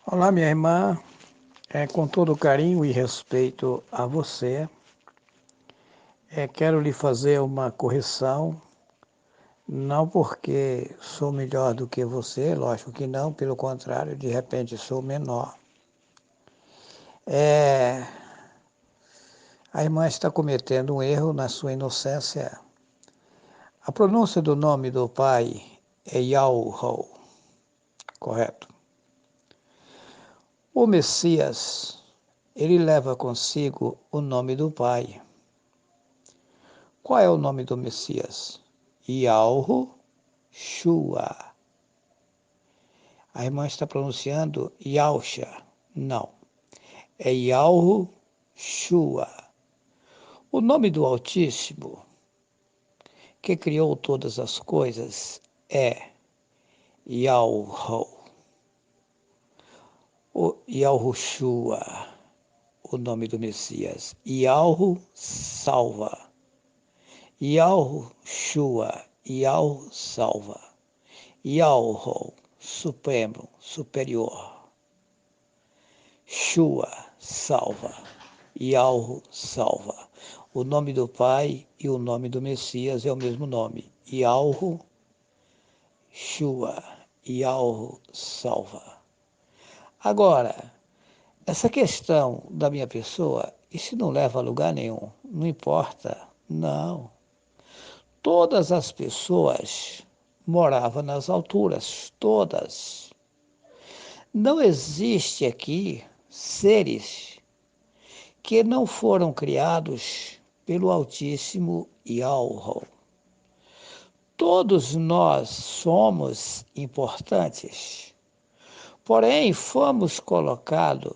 Olá, minha irmã. Com todo carinho e respeito a você, quero lhe fazer uma correção, não porque sou melhor do que você, lógico que não, pelo contrário, de repente sou menor. É, a irmã está cometendo um erro na sua inocência. A pronúncia do nome do pai é Yahweh, correto? O Messias, ele leva consigo o nome do pai. Qual é o nome do Messias? Yahushua. A irmã está pronunciando Yahusha. Não. É Yahushua. O nome do Altíssimo, que criou todas as coisas, é Yahu. O Yahushua, o nome do Messias. Yahu salva. Yahushua, Yahu salva. Yahu, supremo, superior. Shua, salva. Yahu, salva. O nome do Pai e o nome do Messias é o mesmo nome. Yahu, Shua, Yahu, salva. Agora, essa questão da minha pessoa, isso não leva a lugar nenhum. Não importa. Não. Todas as pessoas moravam nas alturas. Todas. Não existe aqui seres que não foram criados pelo Altíssimo Yahweh. Todos nós somos importantes, porém fomos colocados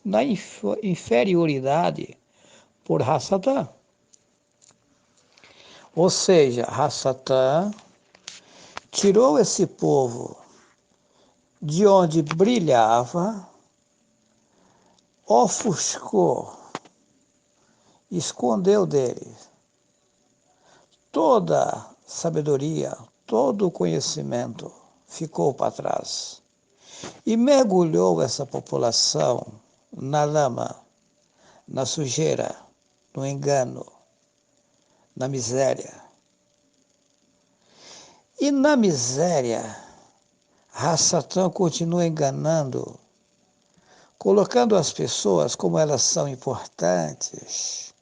na inferioridade por Hassatã. Ou seja, Hassatã tirou esse povo de onde brilhava, ofuscou, escondeu deles toda sabedoria, todo o conhecimento ficou para trás e mergulhou essa população na lama, na sujeira, no engano, na miséria. E na miséria, Satã continua enganando, colocando as pessoas como elas são importantes,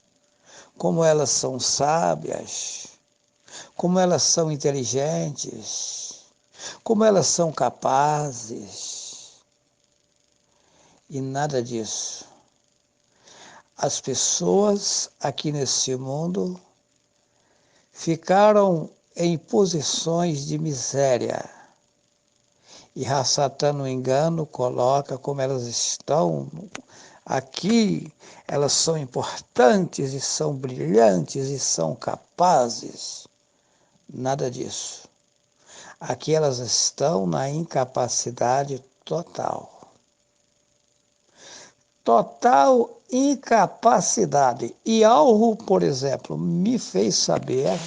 como elas são sábias, como elas são inteligentes, como elas são capazes. E nada disso. As pessoas aqui nesse mundo ficaram em posições de miséria. E Satã, no engano, coloca como elas estão aqui, elas são importantes e são brilhantes e são capazes. Nada disso. Aqui elas estão na incapacidade total. Total incapacidade. E algo, por exemplo, me fez saber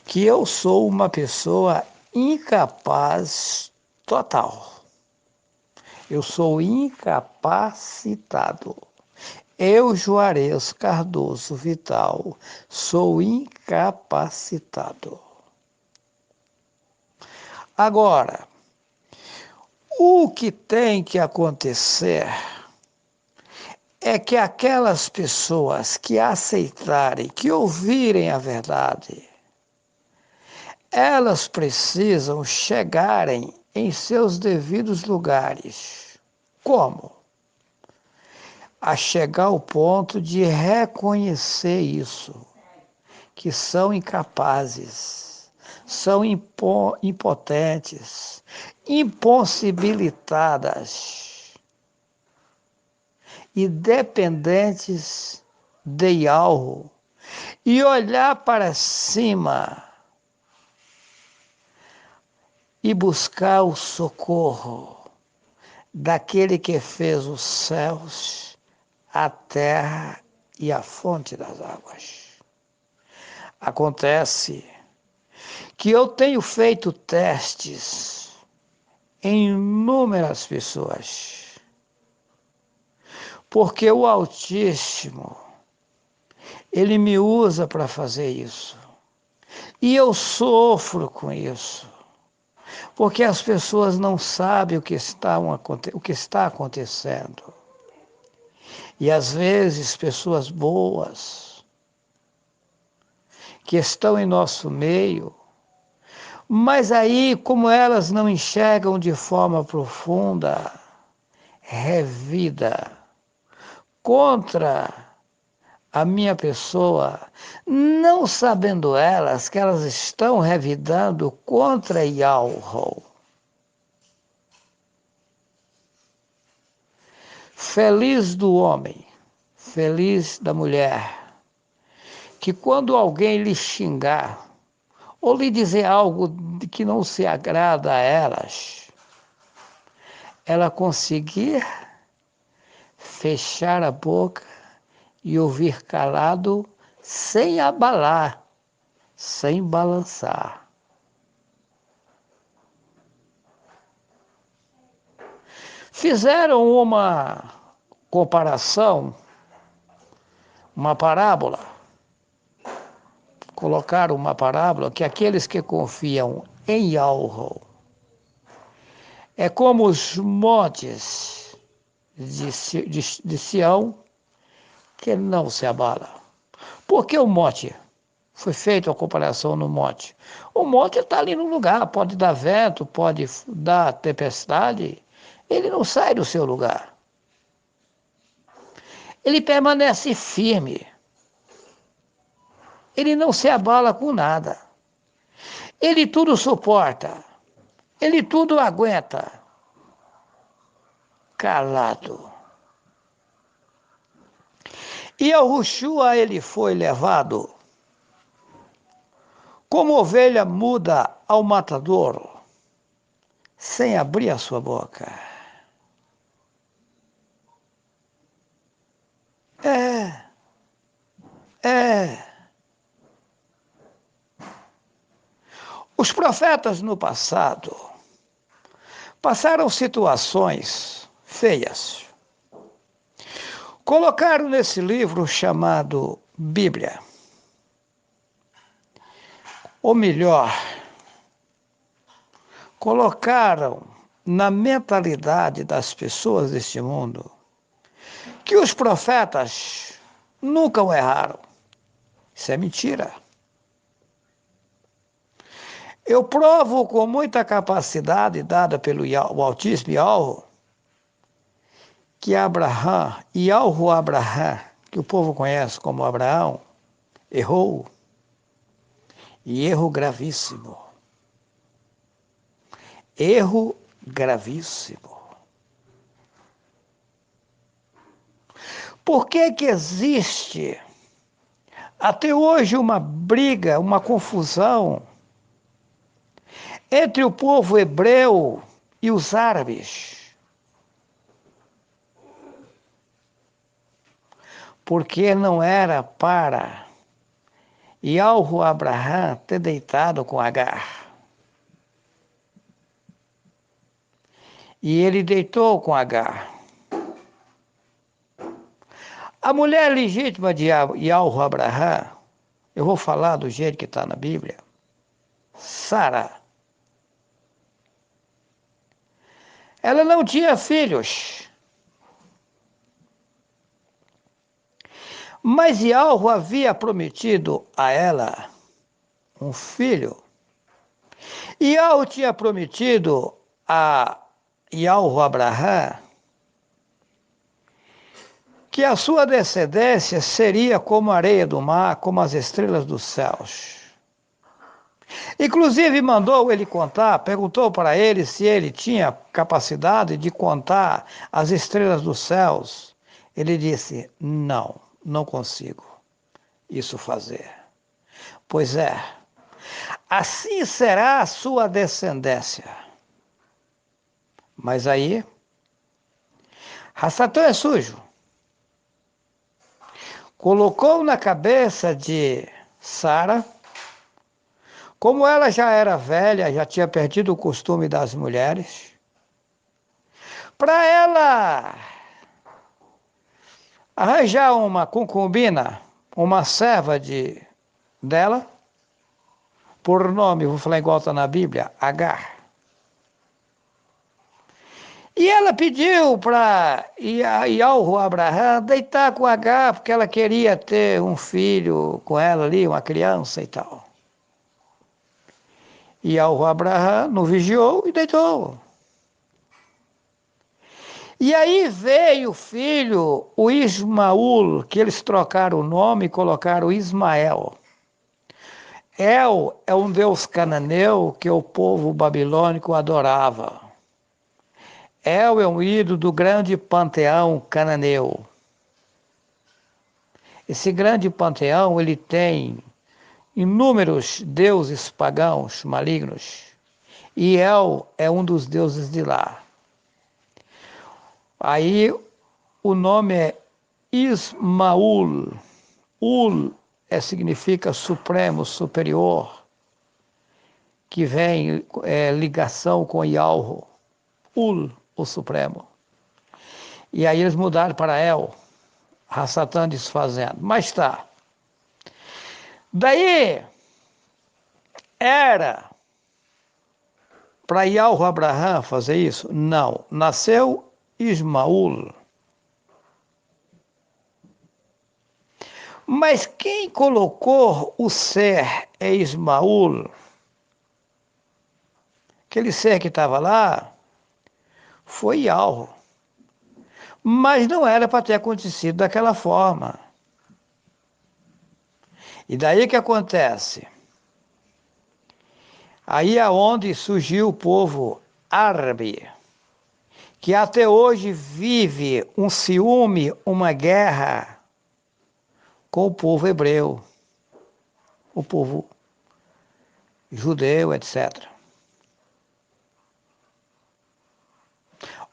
que eu sou uma pessoa incapaz total. Eu sou incapacitado. Eu, Juarez Cardoso Vital, sou incapacitado. Agora, o que tem que acontecer é que aquelas pessoas que aceitarem, que ouvirem a verdade, elas precisam chegarem em seus devidos lugares. Como? A chegar ao ponto de reconhecer isso, que são incapazes, são impotentes, impossibilitadas e dependentes de algo, e olhar para cima e buscar o socorro daquele que fez os céus, a terra e a fonte das águas. Acontece que eu tenho feito testes em inúmeras pessoas, porque o Altíssimo, ele me usa para fazer isso. E eu sofro com isso, porque as pessoas não sabem o que está acontecendo. E às vezes pessoas boas que estão em nosso meio, mas aí, como elas não enxergam de forma profunda, revida contra a minha pessoa, não sabendo elas que elas estão revidando contra Yahweh. Feliz do homem, feliz da mulher, que quando alguém lhe xingar, ou lhe dizer algo que não se agrada a elas, ela conseguir fechar a boca e ouvir calado, sem abalar, sem balançar. Fizeram uma comparação, uma parábola, colocaram uma parábola que aqueles que confiam em Yahweh é como os montes de Sião que não se abala. Por que o monte? Foi feita a comparação no monte. O monte está ali no lugar, pode dar vento, pode dar tempestade, ele não sai do seu lugar. Ele permanece firme. Ele não se abala com nada. Ele tudo suporta. Ele tudo aguenta. Calado. E Yahushua ele foi levado como ovelha muda ao matadouro, sem abrir a sua boca. É. Os profetas no passado passaram situações feias. Colocaram nesse livro chamado Bíblia. Ou melhor, colocaram na mentalidade das pessoas deste mundo que os profetas nunca erraram. Isso é mentira. Eu provo com muita capacidade dada pelo Altíssimo Yahweh que Abraham, Abraham, que o povo conhece como Abraão, errou. E erro gravíssimo. Erro gravíssimo. Por que que existe até hoje uma briga, uma confusão entre o povo hebreu e os árabes? Porque não era para Yahweh Abraham ter deitado com Agar. E ele deitou com Agar. A mulher legítima de Yahweh Abraham, eu vou falar do jeito que está na Bíblia, Sara. Ela não tinha filhos. Mas Yahweh havia prometido a ela um filho. E Yahweh tinha prometido a Yahweh Abraham que a sua descendência seria como a areia do mar, como as estrelas dos céus. Inclusive mandou ele contar, perguntou para ele se ele tinha capacidade de contar as estrelas dos céus. Ele disse, não consigo isso fazer. Pois é, assim será a sua descendência. Mas aí, Satã é sujo. Colocou na cabeça de Sara, como ela já era velha, já tinha perdido o costume das mulheres, para ela arranjar uma concubina, uma serva dela, por nome, vou falar igual está na Bíblia, Agar. E ela pediu para Ialro Abraham deitar com Agar, porque ela queria ter um filho com ela ali, uma criança e tal. Ialro Abraham não vigiou e deitou. E aí veio o filho, o Ismaul, que eles trocaram o nome e colocaram Ismael. El é um deus cananeu que o povo babilônico adorava. El é um ídolo do grande panteão cananeu. Esse grande panteão ele tem inúmeros deuses pagãos malignos. E El é um dos deuses de lá. Aí o nome é Ismaul. Ul significa supremo, superior, que vem ligação com Yalro. Ul, o supremo. E aí eles mudaram para El, Satã desfazendo. Mas tá. Daí era para Yalro Abraham fazer isso? Não. Nasceu Ismaul. Mas quem colocou o ser é Ismaul, aquele ser que estava lá, foi Yalro. Mas não era para ter acontecido daquela forma. E daí que acontece? Aí é onde surgiu o povo árabe, que até hoje vive um ciúme, uma guerra com o povo hebreu, o povo judeu, etc.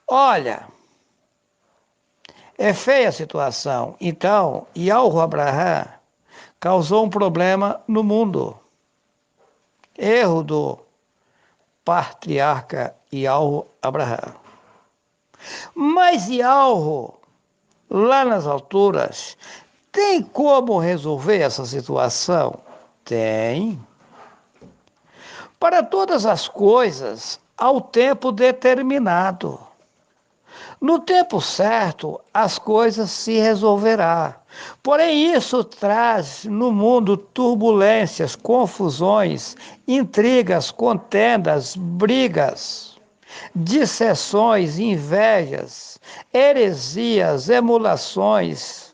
Olha, é feia a situação. Então, Yalro Abraham causou um problema no mundo. Erro do patriarca Yalro Abraham. Mas Yalro, lá nas alturas, tem como resolver essa situação? Tem. Para todas as coisas, há o tempo determinado. No tempo certo, as coisas se resolverá. Porém, isso traz no mundo turbulências, confusões, intrigas, contendas, brigas, disseções, invejas, heresias, emulações,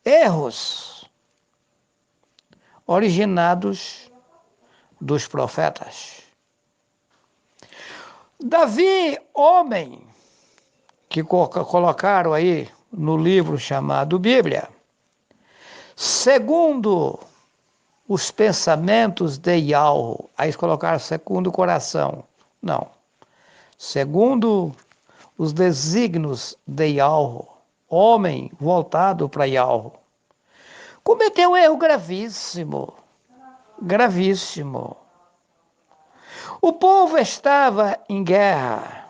erros originados dos profetas. Davi, homem, que colocaram aí no livro chamado Bíblia, segundo os pensamentos de Yalro, aí eles colocaram segundo o coração, não, segundo os desígnios de Yalro, homem voltado para Yalro, cometeu um erro gravíssimo, gravíssimo. O povo estava em guerra.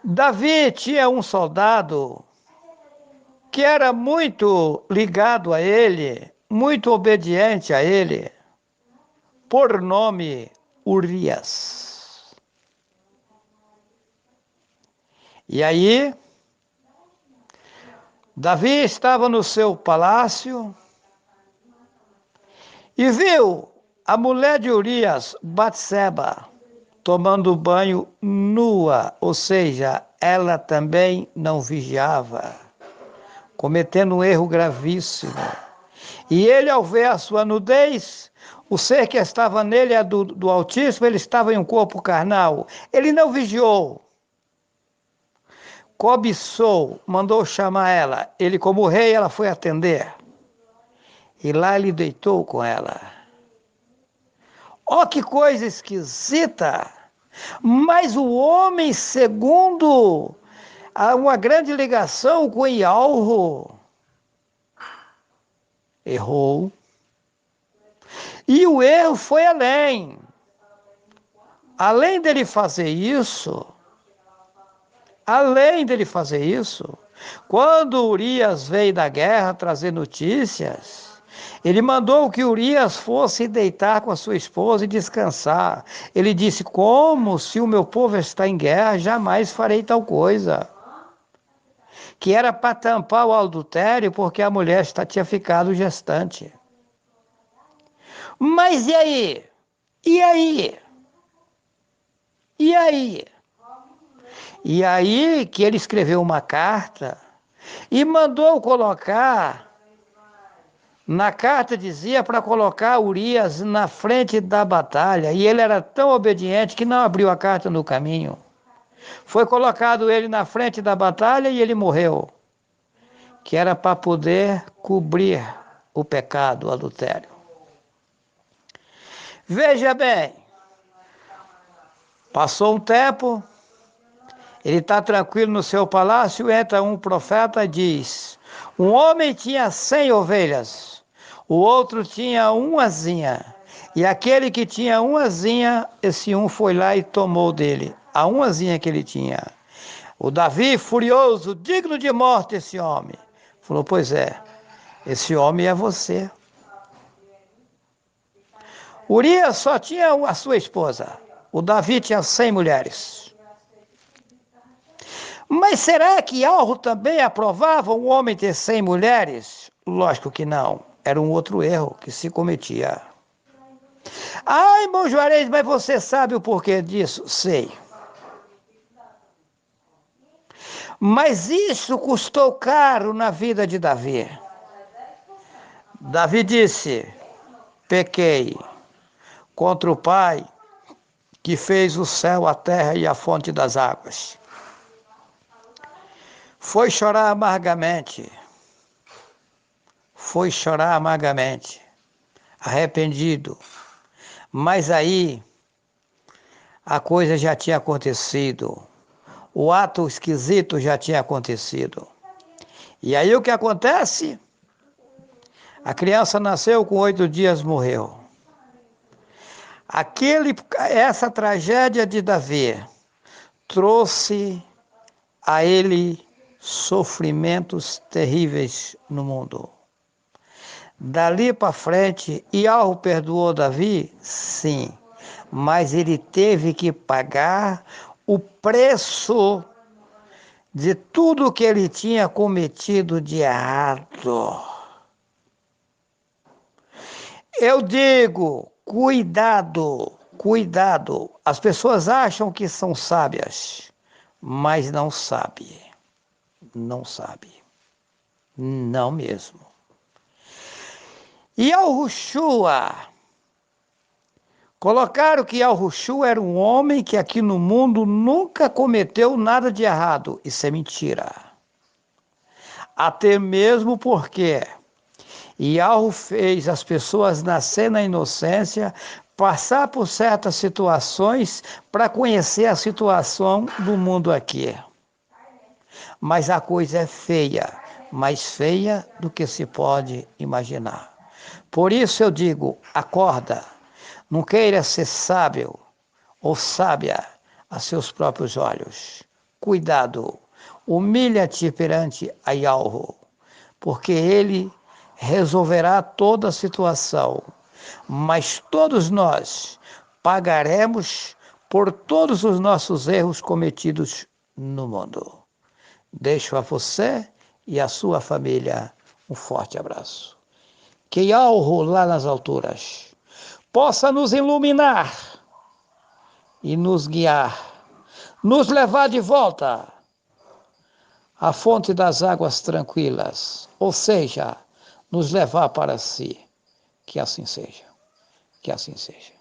Davi tinha um soldado que era muito ligado a ele, muito obediente a ele, por nome Urias. E aí, Davi estava no seu palácio e viu a mulher de Urias, Batseba, tomando banho nua, ou seja, ela também não vigiava, cometendo um erro gravíssimo. E ele, ao ver a sua nudez, o ser que estava nele é do Altíssimo, ele estava em um corpo carnal. Ele não vigiou, cobiçou, mandou chamar ela. Ele, como rei, ela foi atender. E lá ele deitou com ela. Oh, que coisa esquisita! Mas o homem, segundo uma grande ligação com Yalro, errou. E o erro foi além. Além dele fazer isso, além dele fazer isso, quando Urias veio da guerra trazer notícias, ele mandou que Urias fosse deitar com a sua esposa e descansar. Ele disse: como se o meu povo está em guerra, jamais farei tal coisa. Que era para tampar o adultério, porque a mulher tinha ficado gestante. Mas e aí? E aí? E aí? E aí que ele escreveu uma carta e mandou colocar. Na carta dizia para colocar Urias na frente da batalha, e ele era tão obediente que não abriu a carta no caminho. Foi colocado ele na frente da batalha e ele morreu, que era para poder cobrir o pecado, o adultério. Veja bem, passou um tempo, ele está tranquilo no seu palácio, entra um profeta e diz: um homem tinha 100 ovelhas, o outro tinha umazinha. E aquele que tinha umazinha, esse um foi lá e tomou dele a umazinha que ele tinha. O Davi, furioso, digno de morte esse homem, falou: pois é, esse homem é você. Urias só tinha a sua esposa. O Davi tinha 100 mulheres. Mas será que Alro também aprovava um homem ter 100 mulheres? Lógico que não. Era um outro erro que se cometia. Ah, irmão Juarez, mas você sabe o porquê disso? Sei. Mas isso custou caro na vida de Davi. Davi disse: pequei contra o Pai que fez o céu, a terra e a fonte das águas. Foi chorar amargamente. Foi chorar amargamente. Arrependido. Mas aí a coisa já tinha acontecido. O ato esquisito já tinha acontecido. E aí o que acontece? A criança nasceu, com 8 dias morreu. Essa tragédia de Davi trouxe a ele sofrimentos terríveis no mundo. Dali para frente, Iarro perdoou Davi? Sim, mas ele teve que pagar o preço de tudo que ele tinha cometido de errado. Eu digo, cuidado, cuidado. As pessoas acham que são sábias, mas não sabem. Não sabe. Não mesmo. Yahushua. Colocaram que Yahushua era um homem que aqui no mundo nunca cometeu nada de errado. Isso é mentira. Até mesmo porque Yahu fez as pessoas nascer na inocência, passar por certas situações para conhecer a situação do mundo aqui. Mas a coisa é feia, mais feia do que se pode imaginar. Por isso eu digo, acorda, não queira ser sábio ou sábia a seus próprios olhos. Cuidado, humilha-te perante a Yahweh, porque ele resolverá toda a situação, mas todos nós pagaremos por todos os nossos erros cometidos no mundo. Deixo a você e a sua família um forte abraço. Que Yahweh lá nas alturas possa nos iluminar e nos guiar, nos levar de volta à fonte das águas tranquilas, ou seja, nos levar para si. Que assim seja. Que assim seja.